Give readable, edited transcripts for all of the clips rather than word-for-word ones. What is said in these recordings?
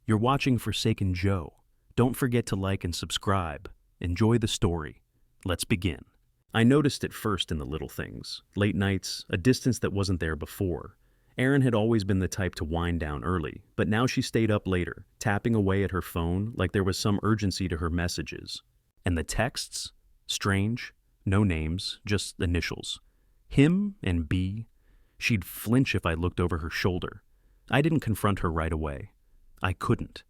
You're watching Forsaken Joe. Don't forget to like and subscribe. Enjoy the story. Let's begin. I noticed it first in the little things. Late nights, a distance that wasn't there before. Erin had always been the type to wind down early, but now she stayed up later, tapping away at her phone like there was some urgency to her messages. And the texts? Strange. No names, just initials. Him and B. She'd flinch if I looked over her shoulder. I didn't confront her right away. I couldn't.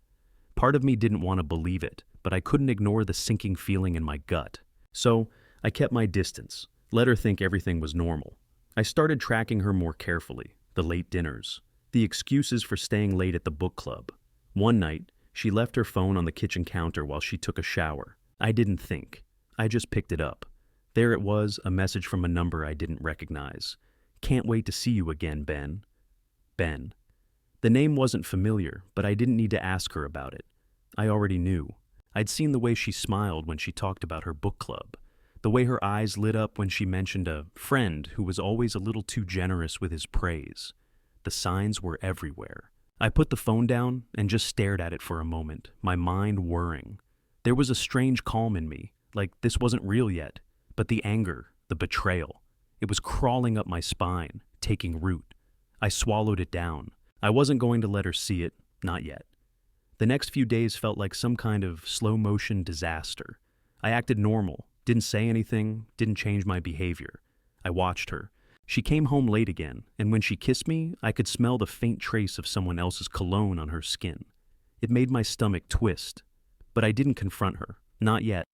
Part of me didn't want to believe it, but I couldn't ignore the sinking feeling in my gut. So I kept my distance, let her think everything was normal. I started tracking her more carefully, the late dinners, the excuses for staying late at the book club. One night, she left her phone on the kitchen counter while she took a shower. I didn't think. I just picked it up. There it was, a message from a number I didn't recognize. "Can't wait to see you again, Ben." Ben. The name wasn't familiar, but I didn't need to ask her about it. I already knew. I'd seen the way she smiled when she talked about her book club, the way her eyes lit up when she mentioned a friend who was always a little too generous with his praise. The signs were everywhere. I put the phone down and just stared at it for a moment, my mind whirring. There was a strange calm in me, like this wasn't real yet, but the anger, the betrayal, it was crawling up my spine, taking root. I swallowed it down. I wasn't going to let her see it, not yet. The next few days felt like some kind of slow-motion disaster. I acted normal, didn't say anything, didn't change my behavior. I watched her. She came home late again, and when she kissed me, I could smell the faint trace of someone else's cologne on her skin. It made my stomach twist. But I didn't confront her, not yet.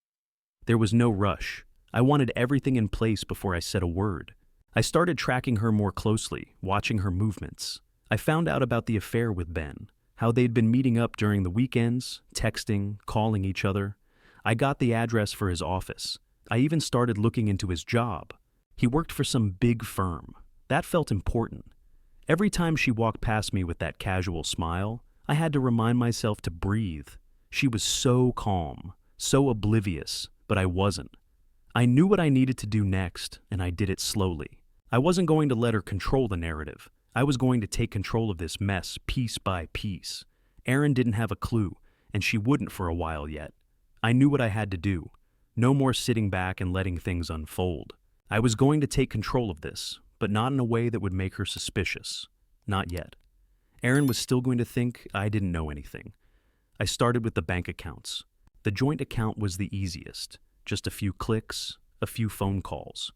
There was no rush. I wanted everything in place before I said a word. I started tracking her more closely, watching her movements. I found out about the affair with Ben, how they'd been meeting up during the weekends, texting, calling each other. I got the address for his office. I even started looking into his job. He worked for some big firm. That felt important. Every time she walked past me with that casual smile, I had to remind myself to breathe. She was so calm, so oblivious, but I wasn't. I knew what I needed to do next, and I did it slowly. I wasn't going to let her control the narrative. I was going to take control of this mess piece by piece. Erin didn't have a clue, and she wouldn't for a while yet. I knew what I had to do. No more sitting back and letting things unfold. I was going to take control of this, but not in a way that would make her suspicious. Not yet. Erin was still going to think I didn't know anything. I started with the bank accounts. The joint account was the easiest. Just a few clicks, a few phone calls.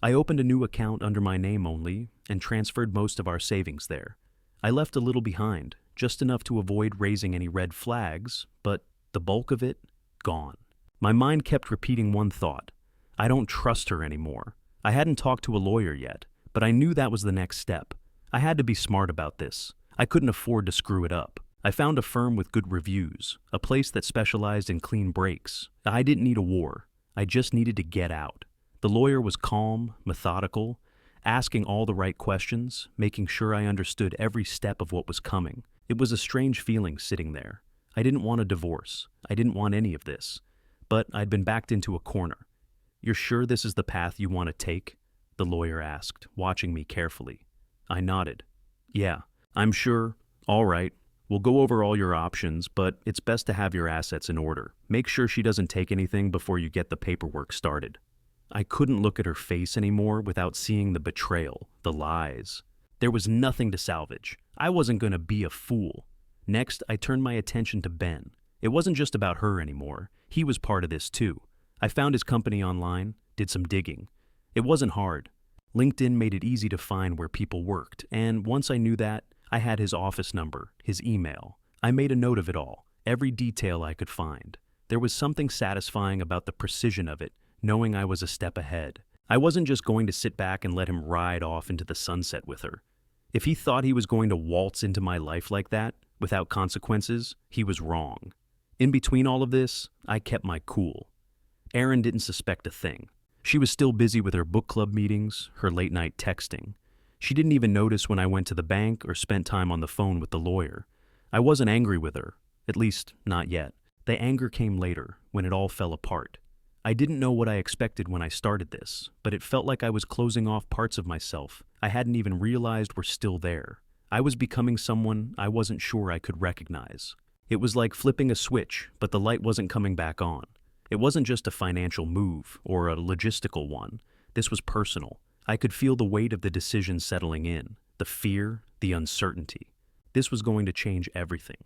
I opened a new account under my name only and transferred most of our savings there. I left a little behind, just enough to avoid raising any red flags, but the bulk of it, gone. My mind kept repeating one thought. I don't trust her anymore. I hadn't talked to a lawyer yet, but I knew that was the next step. I had to be smart about this. I couldn't afford to screw it up. I found a firm with good reviews, a place that specialized in clean breaks. I didn't need a war. I just needed to get out. The lawyer was calm, methodical, asking all the right questions, making sure I understood every step of what was coming. It was a strange feeling sitting there. I didn't want a divorce. I didn't want any of this. But I'd been backed into a corner. "You're sure this is the path you want to take?" the lawyer asked, watching me carefully. I nodded. "Yeah, I'm sure. All right. We'll go over all your options, but it's best to have your assets in order. Make sure she doesn't take anything before you get the paperwork started." I couldn't look at her face anymore without seeing the betrayal, the lies. There was nothing to salvage. I wasn't going to be a fool. Next, I turned my attention to Ben. It wasn't just about her anymore. He was part of this too. I found his company online, did some digging. It wasn't hard. LinkedIn made it easy to find where people worked, and once I knew that, I had his office number, his email. I made a note of it all, every detail I could find. There was something satisfying about the precision of it, knowing I was a step ahead. I wasn't just going to sit back and let him ride off into the sunset with her. If he thought he was going to waltz into my life like that, without consequences, he was wrong. In between all of this, I kept my cool. Erin didn't suspect a thing. She was still busy with her book club meetings, her late-night texting. She didn't even notice when I went to the bank or spent time on the phone with the lawyer. I wasn't angry with her, at least not yet. The anger came later, when it all fell apart. I didn't know what I expected when I started this, but it felt like I was closing off parts of myself I hadn't even realized were still there. I was becoming someone I wasn't sure I could recognize. It was like flipping a switch, but the light wasn't coming back on. It wasn't just a financial move or a logistical one. This was personal. I could feel the weight of the decision settling in, the fear, the uncertainty. This was going to change everything.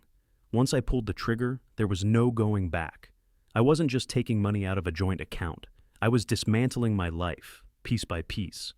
Once I pulled the trigger, there was no going back. I wasn't just taking money out of a joint account. I was dismantling my life, piece by piece.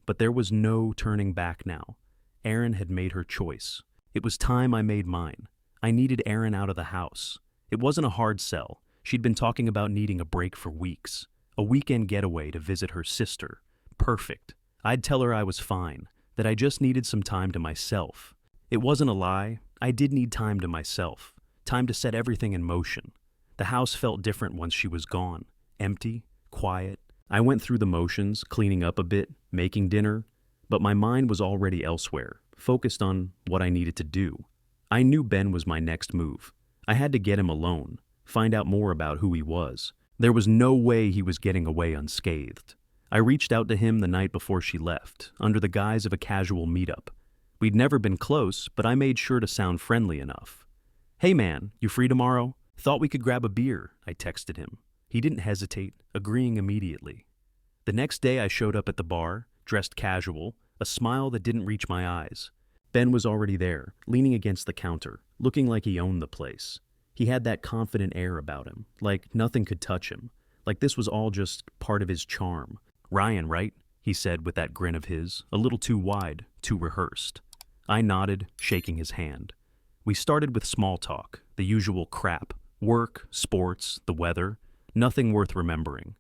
But there was no turning back now. Erin had made her choice. It was time I made mine. I needed Erin out of the house. It wasn't a hard sell. She'd been talking about needing a break for weeks. A weekend getaway to visit her sister. Perfect. I'd tell her I was fine, that I just needed some time to myself. It wasn't a lie. I did need time to myself. Time to set everything in motion. The house felt different once she was gone. Empty, quiet. I went through the motions, cleaning up a bit, making dinner, but my mind was already elsewhere, focused on what I needed to do. I knew Ben was my next move. I had to get him alone, find out more about who he was. There was no way he was getting away unscathed. I reached out to him the night before she left, under the guise of a casual meetup. We'd never been close, but I made sure to sound friendly enough. "Hey man, you free tomorrow? Thought we could grab a beer," I texted him. He didn't hesitate, agreeing immediately. The next day I showed up at the bar, dressed casual, a smile that didn't reach my eyes. Ben was already there, leaning against the counter, looking like he owned the place. He had that confident air about him, like nothing could touch him, like this was all just part of his charm. "Ryan, right?" he said with that grin of his, a little too wide, too rehearsed. I nodded, shaking his hand. We started with small talk, the usual crap, work, sports, the weather, nothing worth remembering.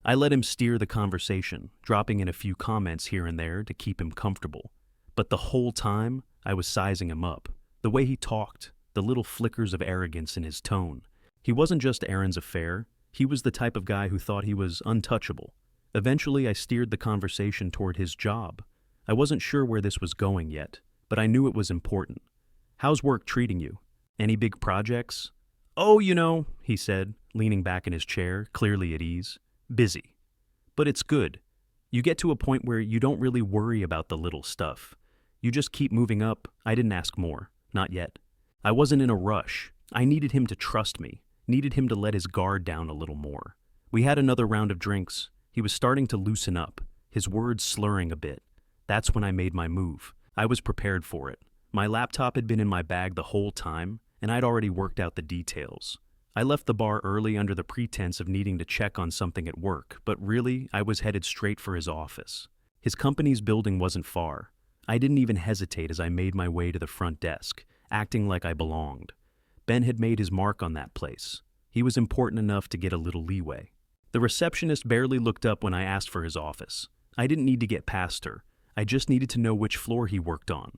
I let him steer the conversation, dropping in a few comments here and there to keep him comfortable. But the whole time, I was sizing him up. The way he talked, the little flickers of arrogance in his tone. He wasn't just Erin's affair. He was the type of guy who thought he was untouchable. Eventually, I steered the conversation toward his job. I wasn't sure where this was going yet, but I knew it was important. "How's work treating you? Any big projects?" "Oh, he said, leaning back in his chair, clearly at ease. "Busy. But it's good. You get to a point where you don't really worry about the little stuff. You just keep moving up." I didn't ask more. Not yet. I wasn't in a rush. I needed him to trust me, needed him to let his guard down a little more. We had another round of drinks. He was starting to loosen up, his words slurring a bit. That's when I made my move. I was prepared for it. My laptop had been in my bag the whole time, and I'd already worked out the details. I left the bar early under the pretense of needing to check on something at work, but really, I was headed straight for his office. His company's building wasn't far. I didn't even hesitate as I made my way to the front desk, acting like I belonged. Ben had made his mark on that place. He was important enough to get a little leeway. The receptionist barely looked up when I asked for his office. I didn't need to get past her. I just needed to know which floor he worked on.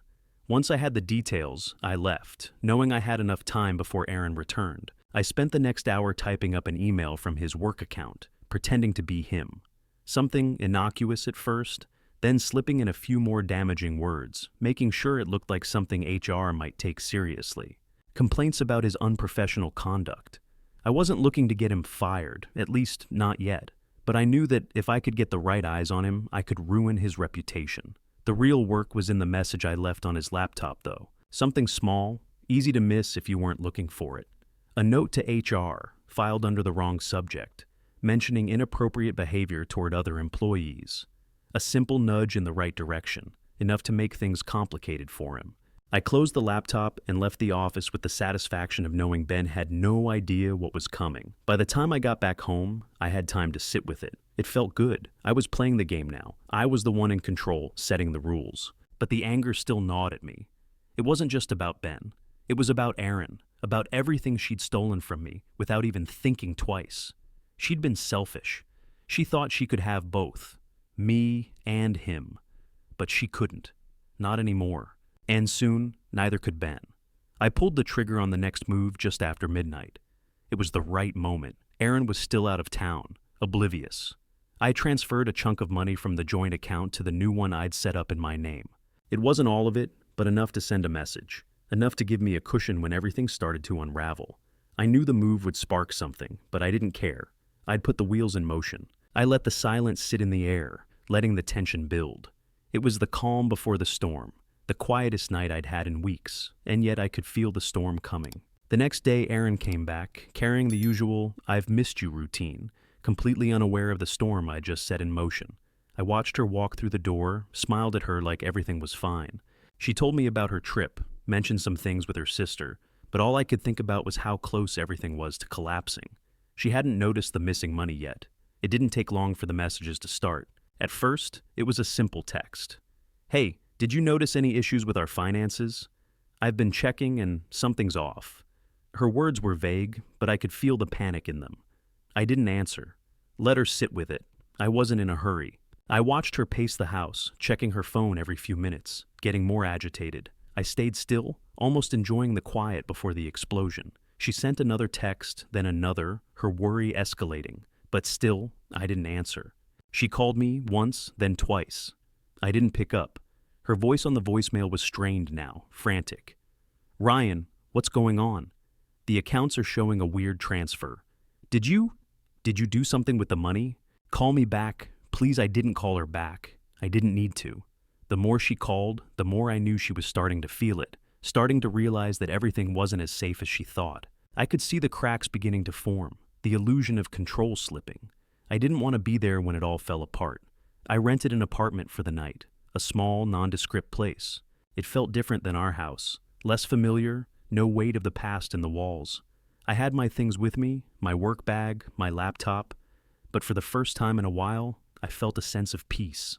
Once I had the details, I left, knowing I had enough time before Erin returned. I spent the next hour typing up an email from his work account, pretending to be him. Something innocuous at first, then slipping in a few more damaging words, making sure it looked like something HR might take seriously. Complaints about his unprofessional conduct. I wasn't looking to get him fired, at least not yet, but I knew that if I could get the right eyes on him, I could ruin his reputation. The real work was in the message I left on his laptop, though. Something small, easy to miss if you weren't looking for it. A note to HR, filed under the wrong subject, mentioning inappropriate behavior toward other employees. A simple nudge in the right direction, enough to make things complicated for him. I closed the laptop and left the office with the satisfaction of knowing Ben had no idea what was coming. By the time I got back home, I had time to sit with it. It felt good. I was playing the game now. I was the one in control, setting the rules. But the anger still gnawed at me. It wasn't just about Ben. It was about Erin, about everything she'd stolen from me without even thinking twice. She'd been selfish. She thought she could have both, me and him. But she couldn't. Not anymore. And soon, neither could Ben. I pulled the trigger on the next move just after midnight. It was the right moment. Erin was still out of town, oblivious. I transferred a chunk of money from the joint account to the new one I'd set up in my name. It wasn't all of it, but enough to send a message. Enough to give me a cushion when everything started to unravel. I knew the move would spark something, but I didn't care. I'd put the wheels in motion. I let the silence sit in the air, letting the tension build. It was the calm before the storm. The quietest night I'd had in weeks, and yet I could feel the storm coming. The next day, Erin came back, carrying the usual "I've missed you" routine, completely unaware of the storm I just set in motion. I watched her walk through the door, smiled at her like everything was fine. She told me about her trip, mentioned some things with her sister, but all I could think about was how close everything was to collapsing. She hadn't noticed the missing money yet. It didn't take long for the messages to start. At first, it was a simple text. "Hey, did you notice any issues with our finances? I've been checking and something's off." Her words were vague, but I could feel the panic in them. I didn't answer. Let her sit with it. I wasn't in a hurry. I watched her pace the house, checking her phone every few minutes, getting more agitated. I stayed still, almost enjoying the quiet before the explosion. She sent another text, then another, her worry escalating. But still, I didn't answer. She called me once, then twice. I didn't pick up. Her voice on the voicemail was strained now, frantic. "Ryan, what's going on? The accounts are showing a weird transfer. Did you do something with the money? Call me back. Please." I didn't call her back. I didn't need to. The more she called, the more I knew she was starting to feel it, starting to realize that everything wasn't as safe as she thought. I could see the cracks beginning to form, the illusion of control slipping. I didn't want to be there when it all fell apart. I rented an apartment for the night, a small, nondescript place. It felt different than our house, less familiar, no weight of the past in the walls. I had my things with me, my work bag, my laptop, but for the first time in a while, I felt a sense of peace.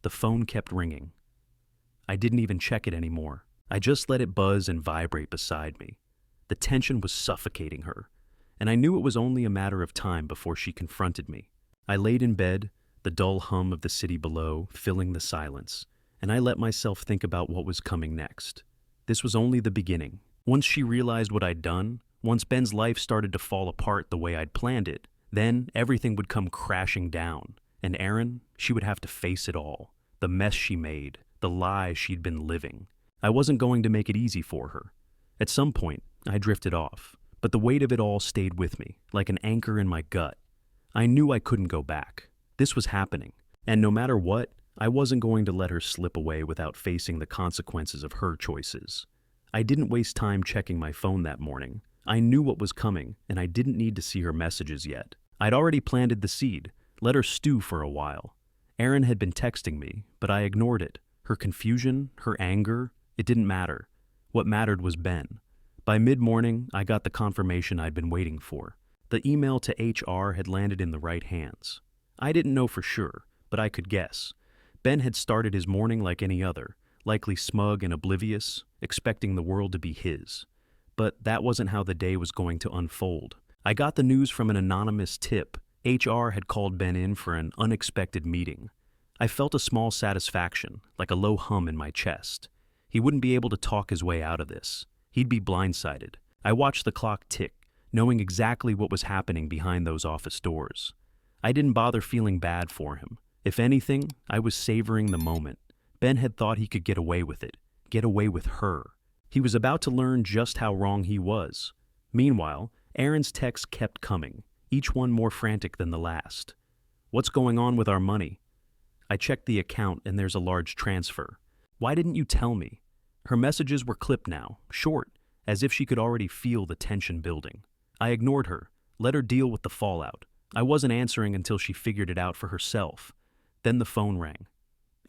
The phone kept ringing. I didn't even check it anymore. I just let it buzz and vibrate beside me. The tension was suffocating her, and I knew it was only a matter of time before she confronted me. I laid in bed, the dull hum of the city below filling the silence, and I let myself think about what was coming next. This was only the beginning. Once she realized what I'd done, once Ben's life started to fall apart the way I'd planned it, then everything would come crashing down, and Erin, she would have to face it all. The mess she made, the lie she'd been living. I wasn't going to make it easy for her. At some point, I drifted off, but the weight of it all stayed with me, like an anchor in my gut. I knew I couldn't go back. This was happening, and no matter what, I wasn't going to let her slip away without facing the consequences of her choices. I didn't waste time checking my phone that morning. I knew what was coming, and I didn't need to see her messages yet. I'd already planted the seed, let her stew for a while. Erin had been texting me, but I ignored it. Her confusion, her anger, it didn't matter. What mattered was Ben. By mid-morning, I got the confirmation I'd been waiting for. The email to HR had landed in the right hands. I didn't know for sure, but I could guess. Ben had started his morning like any other, likely smug and oblivious, expecting the world to be his. But that wasn't how the day was going to unfold. I got the news from an anonymous tip. HR had called Ben in for an unexpected meeting. I felt a small satisfaction, like a low hum in my chest. He wouldn't be able to talk his way out of this. He'd be blindsided. I watched the clock tick, knowing exactly what was happening behind those office doors. I didn't bother feeling bad for him. If anything, I was savoring the moment. Ben had thought he could get away with it, get away with her. He was about to learn just how wrong he was. Meanwhile, Erin's texts kept coming, each one more frantic than the last. "What's going on with our money?" I checked the account and there's a large transfer. "Why didn't you tell me?" Her messages were clipped now, short, as if she could already feel the tension building. I ignored her, let her deal with the fallout. I wasn't answering until she figured it out for herself. Then the phone rang.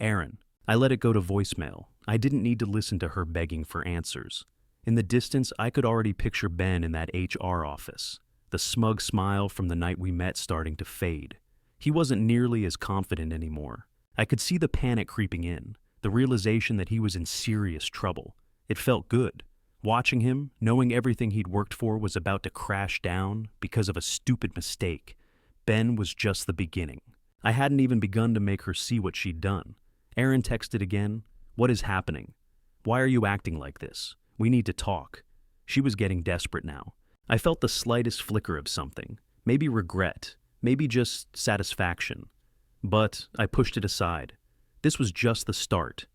Erin. I let it go to voicemail. I didn't need to listen to her begging for answers. In the distance, I could already picture Ben in that HR office, the smug smile from the night we met starting to fade. He wasn't nearly as confident anymore. I could see the panic creeping in, the realization that he was in serious trouble. It felt good. Watching him, knowing everything he'd worked for was about to crash down because of a stupid mistake. Ben was just the beginning. I hadn't even begun to make her see what she'd done. Erin texted again. "What is happening? Why are you acting like this? We need to talk." She was getting desperate now. I felt the slightest flicker of something. Maybe regret. Maybe just satisfaction. But I pushed it aside. This was just the start.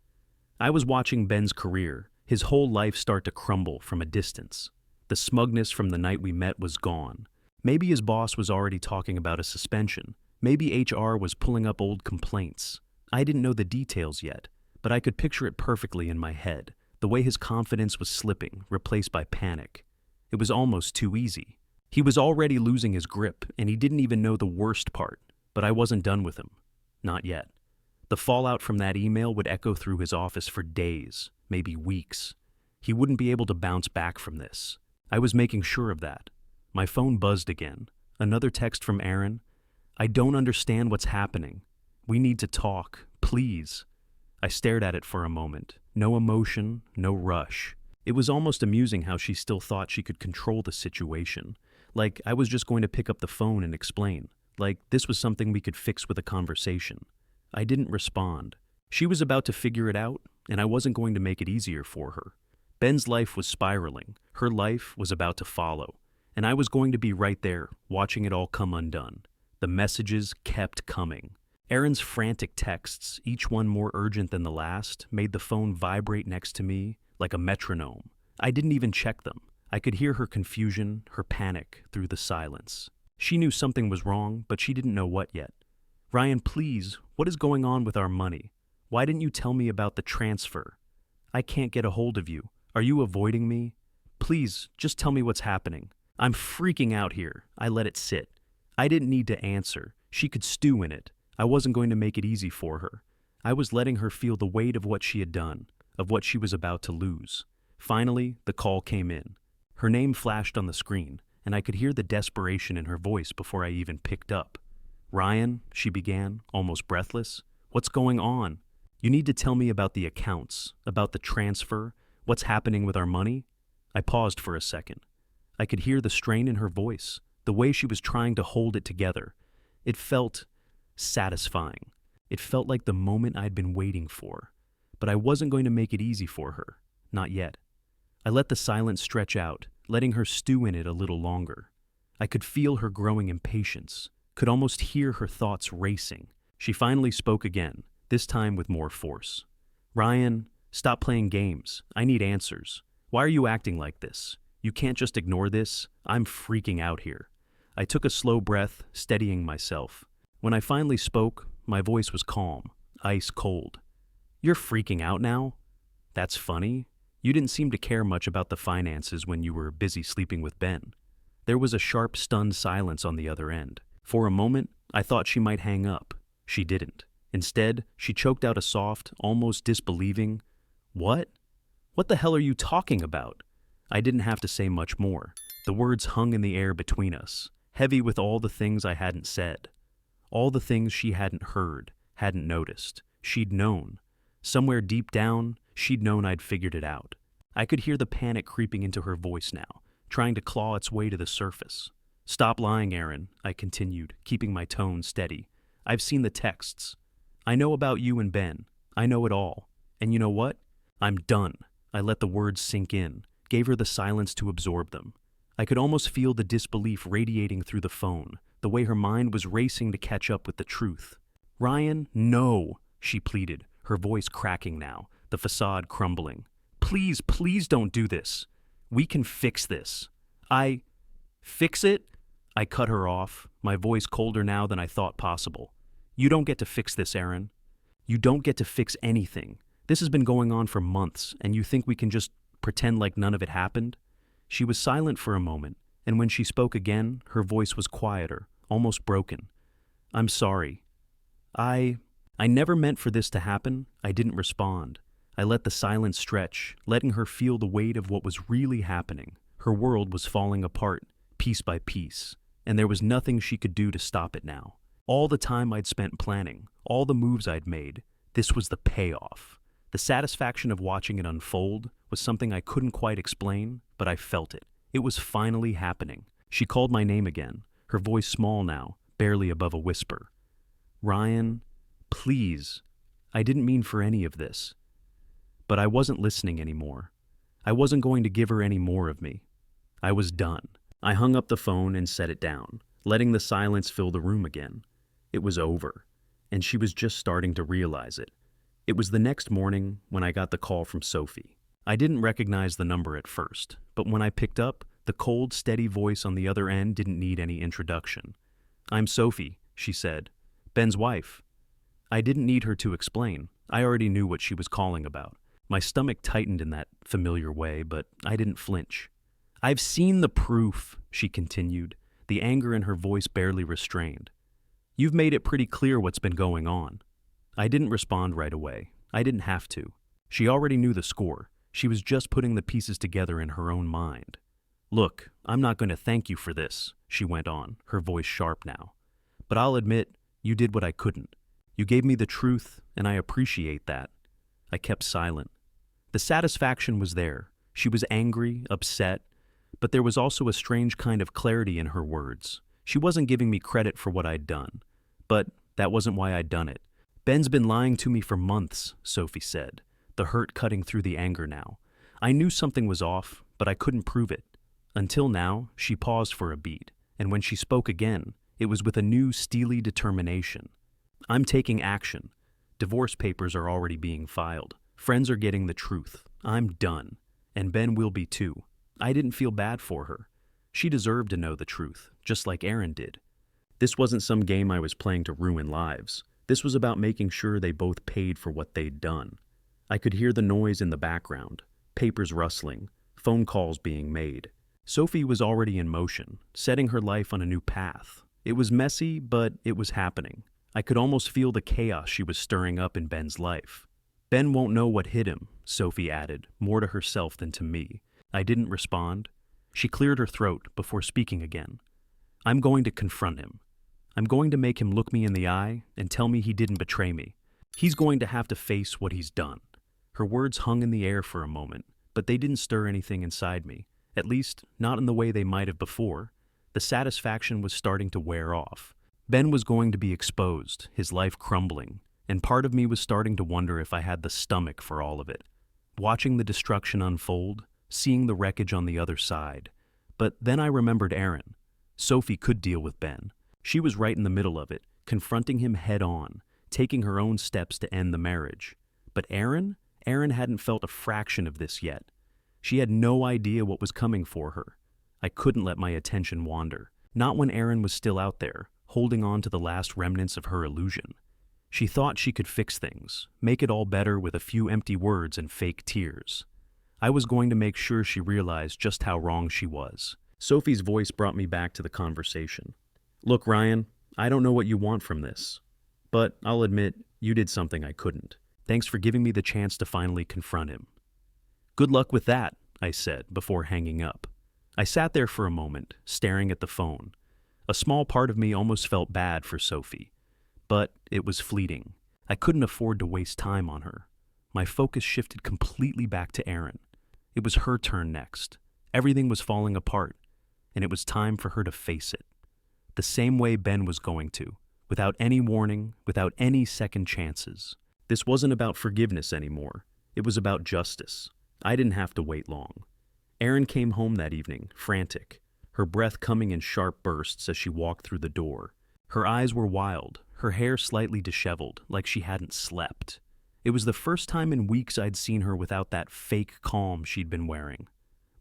I was watching Ben's career, his whole life start to crumble from a distance. The smugness from the night we met was gone. Maybe his boss was already talking about a suspension. Maybe HR was pulling up old complaints. I didn't know the details yet, but I could picture it perfectly in my head, the way his confidence was slipping, replaced by panic. It was almost too easy. He was already losing his grip, and he didn't even know the worst part. But I wasn't done with him. Not yet. The fallout from that email would echo through his office for days, maybe weeks. He wouldn't be able to bounce back from this. I was making sure of that. My phone buzzed again. Another text from Aaron. I don't understand what's happening. We need to talk, please. I stared at it for a moment. No emotion, no rush. It was almost amusing how she still thought she could control the situation. Like I was just going to pick up the phone and explain. Like this was something we could fix with a conversation. I didn't respond. She was about to figure it out, and I wasn't going to make it easier for her. Ben's life was spiraling. Her life was about to follow. And I was going to be right there, watching it all come undone. The messages kept coming. Aaron's frantic texts, each one more urgent than the last, made the phone vibrate next to me like a metronome. I didn't even check them. I could hear her confusion, her panic, through the silence. She knew something was wrong, but she didn't know what yet. Ryan, please, what is going on with our money? Why didn't you tell me about the transfer? I can't get a hold of you. Are you avoiding me? Please, just tell me what's happening. I'm freaking out here. I let it sit. I didn't need to answer. She could stew in it. I wasn't going to make it easy for her. I was letting her feel the weight of what she had done, of what she was about to lose. Finally, the call came in. Her name flashed on the screen, and I could hear the desperation in her voice before I even picked up. Ryan, she began, almost breathless. What's going on? You need to tell me about the accounts, about the transfer, what's happening with our money. I paused for a second. I could hear the strain in her voice, the way she was trying to hold it together. It felt satisfying. It felt like the moment I'd been waiting for. But I wasn't going to make it easy for her. Not yet. I let the silence stretch out, letting her stew in it a little longer. I could feel her growing impatience, could almost hear her thoughts racing. She finally spoke again, this time with more force. Ryan, stop playing games. I need answers. Why are you acting like this? You can't just ignore this. I'm freaking out here. I took a slow breath, steadying myself. When I finally spoke, my voice was calm, ice cold. You're freaking out now? That's funny. You didn't seem to care much about the finances when you were busy sleeping with Ben. There was a sharp, stunned silence on the other end. For a moment, I thought she might hang up. She didn't. Instead, she choked out a soft, almost disbelieving, "What? What the hell are you talking about?" I didn't have to say much more. The words hung in the air between us, heavy with all the things I hadn't said. All the things she hadn't heard, hadn't noticed. She'd known. Somewhere deep down, she'd known I'd figured it out. I could hear the panic creeping into her voice now, trying to claw its way to the surface. Stop lying, Aaron, I continued, keeping my tone steady. I've seen the texts. I know about you and Ben. I know it all. And you know what? I'm done. I let the words sink in, gave her the silence to absorb them. I could almost feel the disbelief radiating through the phone, the way her mind was racing to catch up with the truth. Ryan, no, she pleaded, her voice cracking now, the facade crumbling. Please, please don't do this. We can fix this. Fix it? I cut her off, my voice colder now than I thought possible. You don't get to fix this, Aaron. You don't get to fix anything. This has been going on for months, and you think we can just pretend like none of it happened? She was silent for a moment, and when she spoke again, her voice was quieter, almost broken. I'm sorry. I never meant for this to happen. I didn't respond. I let the silence stretch, letting her feel the weight of what was really happening. Her world was falling apart, piece by piece, and there was nothing she could do to stop it now. All the time I'd spent planning, all the moves I'd made, this was the payoff. The satisfaction of watching it unfold was something I couldn't quite explain, but I felt it. It was finally happening. She called my name again, her voice small now, barely above a whisper. Ryan, please. I didn't mean for any of this. But I wasn't listening anymore. I wasn't going to give her any more of me. I was done. I hung up the phone and set it down, letting the silence fill the room again. It was over, and she was just starting to realize it. It was the next morning when I got the call from Sophie. I didn't recognize the number at first, but when I picked up, the cold, steady voice on the other end didn't need any introduction. I'm Sophie, she said. Ben's wife. I didn't need her to explain. I already knew what she was calling about. My stomach tightened in that familiar way, but I didn't flinch. "I've seen the proof," she continued, the anger in her voice barely restrained. "You've made it pretty clear what's been going on." I didn't respond right away. I didn't have to. She already knew the score. She was just putting the pieces together in her own mind. "Look, I'm not going to thank you for this," she went on, her voice sharp now. "But I'll admit, you did what I couldn't. You gave me the truth, and I appreciate that." I kept silent. The satisfaction was there. She was angry, upset, but there was also a strange kind of clarity in her words. She wasn't giving me credit for what I'd done. But that wasn't why I'd done it. "Ben's been lying to me for months," Sophie said, the hurt cutting through the anger now. I knew something was off, but I couldn't prove it. Until now, she paused for a beat, and when she spoke again, it was with a new steely determination. "I'm taking action. Divorce papers are already being filed. Friends are getting the truth. I'm done. And Ben will be too." I didn't feel bad for her. She deserved to know the truth, just like Aaron did. This wasn't some game I was playing to ruin lives. This was about making sure they both paid for what they'd done. I could hear the noise in the background, papers rustling, phone calls being made. Sophie was already in motion, setting her life on a new path. It was messy, but it was happening. I could almost feel the chaos she was stirring up in Ben's life. "Ben won't know what hit him," Sophie added, more to herself than to me. I didn't respond. She cleared her throat before speaking again. "I'm going to confront him. I'm going to make him look me in the eye and tell me he didn't betray me. He's going to have to face what he's done." Her words hung in the air for a moment, but they didn't stir anything inside me, at least not in the way they might have before. The satisfaction was starting to wear off. Ben was going to be exposed, his life crumbling, and part of me was starting to wonder if I had the stomach for all of it. Watching the destruction unfold, seeing the wreckage on the other side. But then I remembered Aaron. Sophie could deal with Ben. She was right in the middle of it, confronting him head on, taking her own steps to end the marriage. But Aaron hadn't felt a fraction of this yet. She had no idea what was coming for her. I couldn't let my attention wander, not when Aaron was still out there, holding on to the last remnants of her illusion. She thought she could fix things, make it all better with a few empty words and fake tears. I was going to make sure she realized just how wrong she was. Sophie's voice brought me back to the conversation. "Look, Ryan, I don't know what you want from this, but I'll admit you did something I couldn't. Thanks for giving me the chance to finally confront him." "Good luck with that," I said before hanging up. I sat there for a moment, staring at the phone. A small part of me almost felt bad for Sophie, but it was fleeting. I couldn't afford to waste time on her. My focus shifted completely back to Aaron. It was her turn next. Everything was falling apart, and it was time for her to face it. The same way Ben was going to, without any warning, without any second chances. This wasn't about forgiveness anymore. It was about justice. I didn't have to wait long. Erin came home that evening, frantic, her breath coming in sharp bursts as she walked through the door. Her eyes were wild, her hair slightly disheveled, like she hadn't slept. It was the first time in weeks I'd seen her without that fake calm she'd been wearing.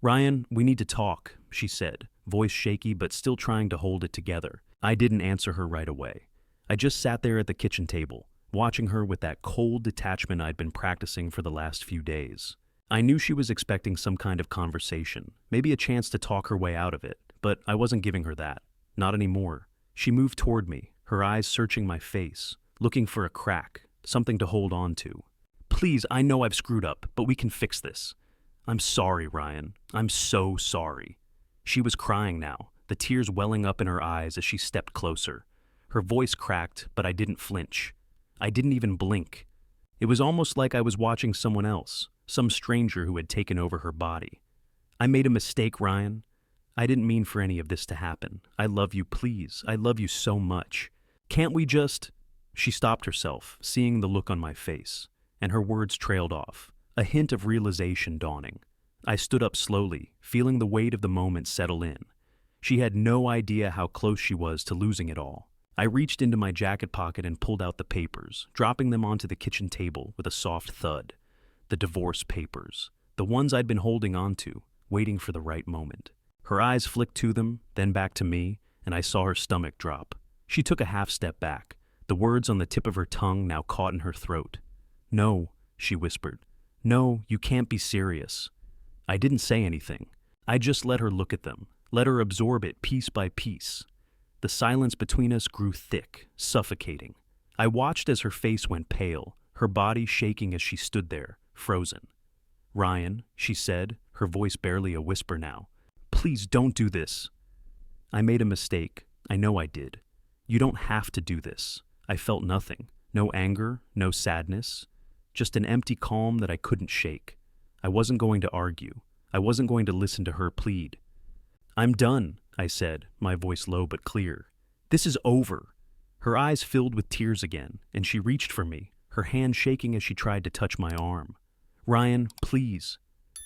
"Ryan, we need to talk," she said, voice shaky but still trying to hold it together. I didn't answer her right away. I just sat there at the kitchen table, watching her with that cold detachment I'd been practicing for the last few days. I knew she was expecting some kind of conversation, maybe a chance to talk her way out of it, but I wasn't giving her that. Not anymore. She moved toward me, her eyes searching my face, looking for a crack, something to hold on to. "Please, I know I've screwed up, but we can fix this." "I'm sorry, Ryan. I'm so sorry." She was crying now, the tears welling up in her eyes as she stepped closer. Her voice cracked, but I didn't flinch. I didn't even blink. It was almost like I was watching someone else, some stranger who had taken over her body. "I made a mistake, Ryan. I didn't mean for any of this to happen. I love you, please. I love you so much. Can't we just—" She stopped herself, seeing the look on my face, and her words trailed off, a hint of realization dawning. I stood up slowly, feeling the weight of the moment settle in. She had no idea how close she was to losing it all. I reached into my jacket pocket and pulled out the papers, dropping them onto the kitchen table with a soft thud. The divorce papers, the ones I'd been holding onto, waiting for the right moment. Her eyes flicked to them, then back to me, and I saw her stomach drop. She took a half step back, the words on the tip of her tongue now caught in her throat. "No," she whispered. "No, you can't be serious." I didn't say anything. I just let her look at them, let her absorb it piece by piece. The silence between us grew thick, suffocating. I watched as her face went pale, her body shaking as she stood there, frozen. "Ryan," she said, her voice barely a whisper now, "please don't do this." "I made a mistake. I know I did. You don't have to do this." I felt nothing. No anger, no sadness. Just an empty calm that I couldn't shake. I wasn't going to argue. I wasn't going to listen to her plead. "I'm done," I said, my voice low but clear. "This is over." Her eyes filled with tears again, and she reached for me, her hand shaking as she tried to touch my arm. "Ryan, please.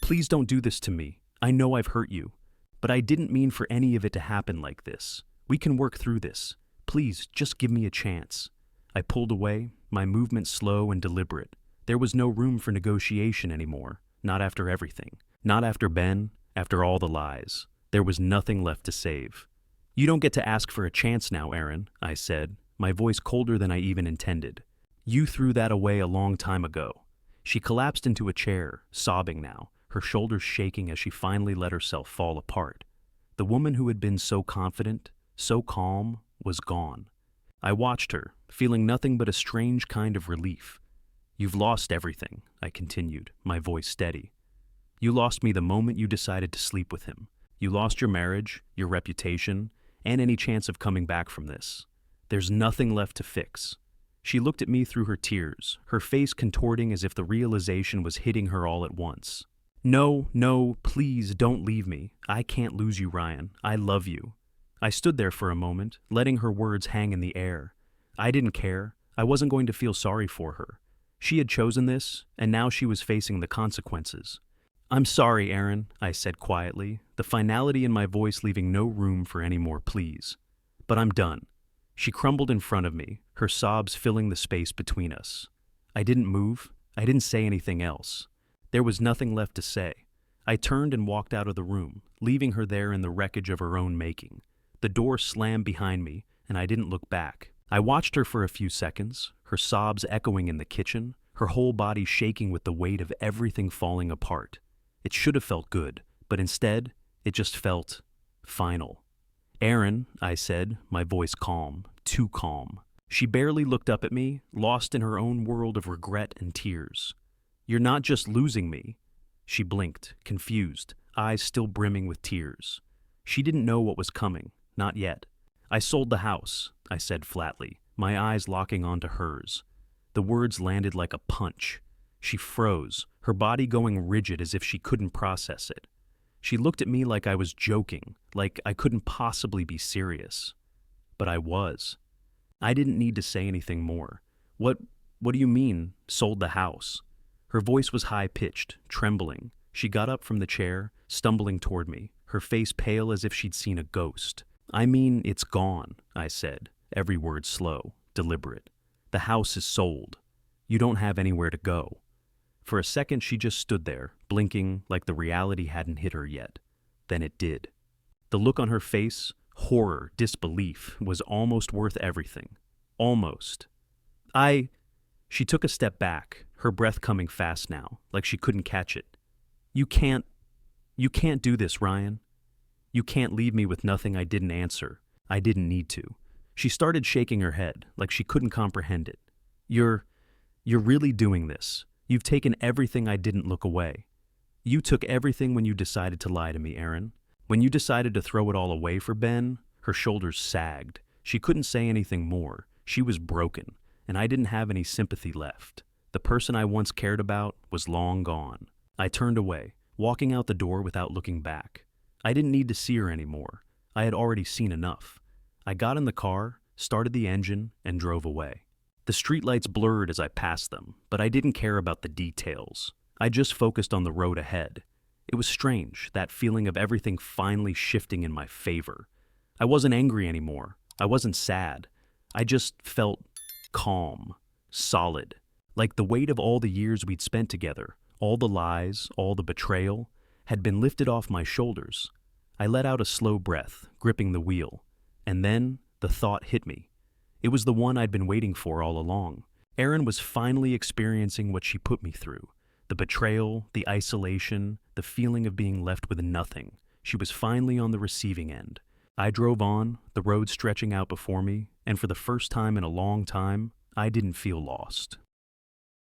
Please don't do this to me. I know I've hurt you. But I didn't mean for any of it to happen like this. We can work through this. Please, just give me a chance." I pulled away, my movement slow and deliberate. There was no room for negotiation anymore, not after everything. Not after Ben, after all the lies. There was nothing left to save. "You don't get to ask for a chance now, Aaron," I said, my voice colder than I even intended. "You threw that away a long time ago." She collapsed into a chair, sobbing now, her shoulders shaking as she finally let herself fall apart. The woman who had been so confident, so calm, was gone. I watched her, feeling nothing but a strange kind of relief. "You've lost everything," I continued, my voice steady. "You lost me the moment you decided to sleep with him. You lost your marriage, your reputation, and any chance of coming back from this. There's nothing left to fix." She looked at me through her tears, her face contorting as if the realization was hitting her all at once. "No, no, please don't leave me. I can't lose you, Ryan. I love you." I stood there for a moment, letting her words hang in the air. I didn't care. I wasn't going to feel sorry for her. She had chosen this, and now she was facing the consequences. "I'm sorry, Aaron," I said quietly, the finality in my voice leaving no room for any more pleas. "But I'm done." She crumbled in front of me, her sobs filling the space between us. I didn't move. I didn't say anything else. There was nothing left to say. I turned and walked out of the room, leaving her there in the wreckage of her own making. The door slammed behind me, and I didn't look back. I watched her for a few seconds, her sobs echoing in the kitchen, her whole body shaking with the weight of everything falling apart. It should have felt good, but instead, it just felt final. "Aaron," I said, my voice calm, too calm. She barely looked up at me, lost in her own world of regret and tears. "You're not just losing me." She blinked, confused, eyes still brimming with tears. She didn't know what was coming, not yet. "I sold the house," I said flatly, my eyes locking onto hers. The words landed like a punch. She froze, her body going rigid as if she couldn't process it. She looked at me like I was joking, like I couldn't possibly be serious. But I was. I didn't need to say anything more. What do you mean, sold the house?" Her voice was high-pitched, trembling. She got up from the chair, stumbling toward me, her face pale as if she'd seen a ghost. "I mean, it's gone," I said, every word slow, deliberate. "The house is sold. You don't have anywhere to go." For a second, she just stood there, blinking like the reality hadn't hit her yet. Then it did. The look on her face, horror, disbelief, was almost worth everything. Almost. She took a step back, her breath coming fast now, like she couldn't catch it. You can't do this, Ryan. You can't leave me with nothing I didn't answer. I didn't need to." She started shaking her head, like she couldn't comprehend it. You're really doing this. You've taken everything I didn't look away. You took everything when you decided to lie to me, Aaron. When you decided to throw it all away for Ben." Her shoulders sagged. She couldn't say anything more. She was broken, and I didn't have any sympathy left. The person I once cared about was long gone. I turned away, walking out the door without looking back. I didn't need to see her anymore. I had already seen enough. I got in the car, started the engine, and drove away. The streetlights blurred as I passed them, but I didn't care about the details. I just focused on the road ahead. It was strange, that feeling of everything finally shifting in my favor. I wasn't angry anymore. I wasn't sad. I just felt calm, solid, like the weight of all the years we'd spent together, all the lies, all the betrayal, had been lifted off my shoulders. I let out a slow breath, gripping the wheel, and then the thought hit me. It was the one I'd been waiting for all along. Erin was finally experiencing what she put me through. The betrayal, the isolation, the feeling of being left with nothing. She was finally on the receiving end. I drove on, the road stretching out before me, and for the first time in a long time, I didn't feel lost.